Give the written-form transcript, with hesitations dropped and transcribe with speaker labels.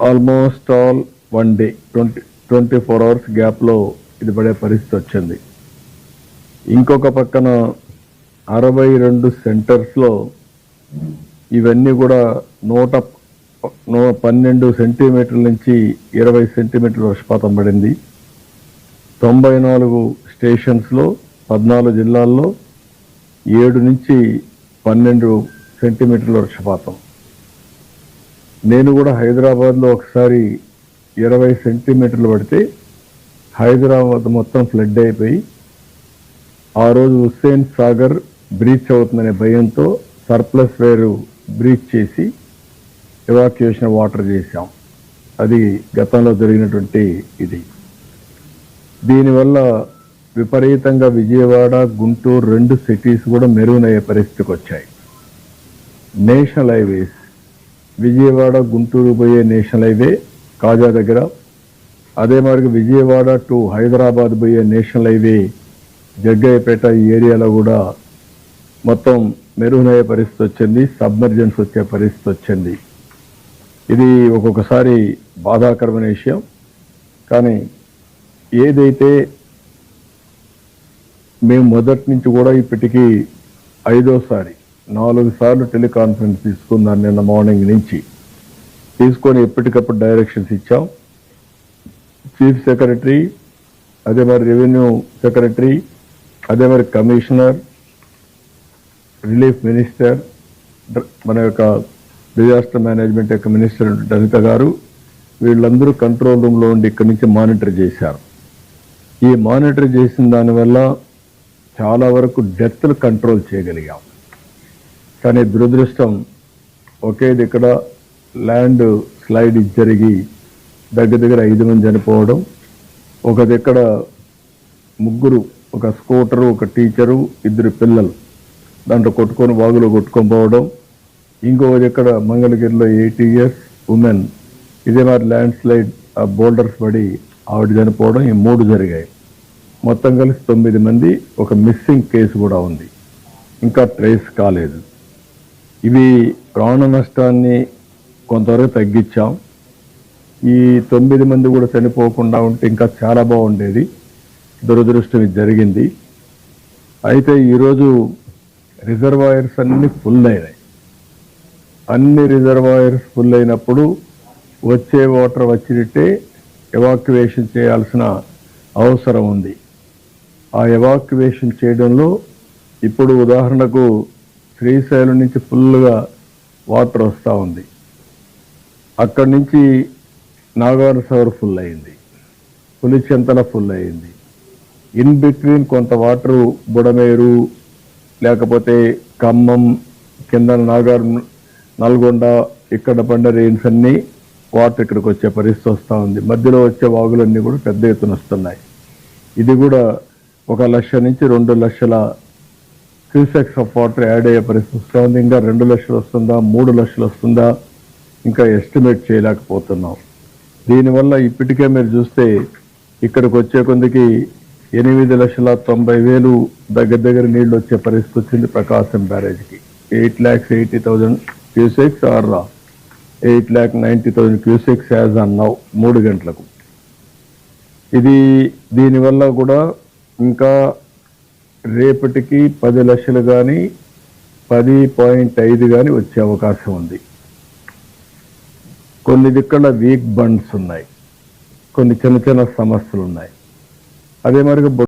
Speaker 1: Almost all 1 day 24 hours గ్యాప్లో ఇది పడే పరిస్థితి వచ్చింది. ఇంకొక పక్కన 62 సెంటర్స్లో ఇవన్నీ కూడా 112 సెంటీమీటర్ల నుంచి 20 సెంటీమీటర్ల వర్షపాతం పడింది. 94 స్టేషన్స్లో 14 జిల్లాల్లో 7 నుంచి 12 సెంటీమీటర్ల వర్షపాతం. నేను కూడా హైదరాబాద్లో ఒకసారి 20 సెంటీమీటర్లు పడితే హైదరాబాద్ మొత్తం ఫ్లడ్ అయిపోయి ఆ రోజు హుస్సేన్ సాగర్ బ్రీచ్ అవుతుందనే భయంతో సర్ప్లస్ వేరు బ్రీచ్ చేసి ఎవాక్యుయేషన్ వాటర్ చేశాం. అది గతంలో జరిగినటువంటి ఇది. దీనివల్ల విపరీతంగా విజయవాడ, గుంటూరు 2 సిటీస్ కూడా మెరుగునయ్యే పరిస్థితికి వచ్చాయి. నేషనల్ హైవేస్, విజయవాడ గుంటూరు పోయే నేషనల్ హైవే కాజా దగ్గర, అదే మరి విజయవాడ టు హైదరాబాద్ పోయే నేషనల్ హైవే జగ్గయ్యపేట ఈ ఏరియాలో కూడా మొత్తం మెరుగునయ్యే పరిస్థితి వచ్చింది. సబ్మర్జెన్స్ వచ్చే పరిస్థితి వచ్చింది. ఇది ఒక్కొక్కసారి బాధాకరమైన విషయం. కానీ ఏదైతే మేము మొదటి నుంచి కూడా ఇప్పటికీ 5వ సారి 4 సార్లు టెలికాన్ఫరెన్స్ తీసుకున్నాను. నిన్న మార్నింగ్ నుంచి తీసుకొని ఎప్పటికప్పుడు డైరెక్షన్స్ ఇచ్చాం. చీఫ్ సెక్రటరీ, అదే మరి రెవెన్యూ సెక్రటరీ, అదే మరి కమిషనర్, రిలీఫ్ మినిస్టర్, మన యొక్క డిజాస్టర్ మేనేజ్మెంట్ యొక్క మినిస్టర్ అనిత గారు, వీళ్ళందరూ కంట్రోల్ రూమ్లో ఉండి ఇక్కడి నుంచి మానిటర్ చేశారు. ఈ మానిటర్ చేసిన దానివల్ల చాలా వరకు డెత్లు కంట్రోల్ చేయగలిగాం. కానీ దురదృష్టం ఒకేది ఇక్కడ ల్యాండ్ స్లైడ్ జరిగి దగ్గర 5 మంది చనిపోవడం, ఒక దగ్గర 3, ఒక స్కూటరు, ఒక టీచరు, 2 పిల్లలు దాంట్లో కొట్టుకొని వాగులో కొట్టుకొని పోవడం, ఇంకో దగ్గర మంగళగిరిలో 80 years ఉమెన్ ఇదే మరి ల్యాండ్ స్లైడ్ బోల్డర్స్ పడి ఆవిడ చనిపోవడం, ఈ 3 జరిగాయి. మొత్తం కలిసి 9 మంది. ఒక మిస్సింగ్ కేసు కూడా ఉంది, ఇంకా ట్రేస్ కాలేదు. ఇవి ప్రాణ నష్టాన్ని కొంతవరకు తగ్గించాం. ఈ 9 మంది కూడా చనిపోకుండా ఉంటే ఇంకా చాలా బాగుండేది. దురదృష్టం ఇది జరిగింది. అయితే ఈరోజు రిజర్వాయర్స్ అన్ని ఫుల్ అయినాయి. అన్ని రిజర్వాయర్స్ ఫుల్ అయినప్పుడు వచ్చే వాటర్ వచ్చినట్టే ఎవాక్యువేషన్ చేయాల్సిన అవసరం ఉంది. ఆ ఎవాక్యువేషన్ చేయడంలో ఇప్పుడు ఉదాహరణకు శ్రీశైలం నుంచి ఫుల్గా వాటర్ వస్తూ ఉంది. అక్కడి నుంచి నాగార్ సవర్ ఫుల్ అయింది, పులిచెంతల ఫుల్ అయింది. ఇన్ బిట్వీన్ కొంత వాటరు బుడమేరు, లేకపోతే ఖమ్మం కింద నాగార్, నల్గొండ ఇక్కడ పడిన రెయిన్స్ అన్నీ వాటర్ ఇక్కడికి వచ్చే పరిస్థితి వస్తూ ఉంది. మధ్యలో వచ్చే వాగులన్నీ కూడా పెద్ద ఎత్తున వస్తున్నాయి. ఇది కూడా 1 లక్ష నుంచి 2 లక్షల క్యూసెక్స్ ఆఫ్ వాటర్ యాడ్ అయ్యే పరిస్థితి వస్తూ ఉంది. ఇంకా 2 లక్షలు వస్తుందా, 3 లక్షలు వస్తుందా, ఇంకా ఎస్టిమేట్ చేయలేకపోతున్నాం. దీనివల్ల ఇప్పటికే మీరు చూస్తే ఇక్కడికి వచ్చే కొందికి 8,90,000 దగ్గర నీళ్లు వచ్చే పరిస్థితి వచ్చింది. ప్రకాశం బ్యారేజ్కి 8,80,000 cusecs or 8,90,000 cusecs as on now 3 గంటలకు. దీనివల్ల కూడా ఇంకా రేపటికి 10 లక్షలు కానీ 10.5 కానీ వచ్చే అవకాశం ఉంది. కొన్ని దిక్కుల వీక్ బండ్స్ ఉన్నాయి, కొన్ని చిన్న సమస్యలు ఉన్నాయి. అదే మరి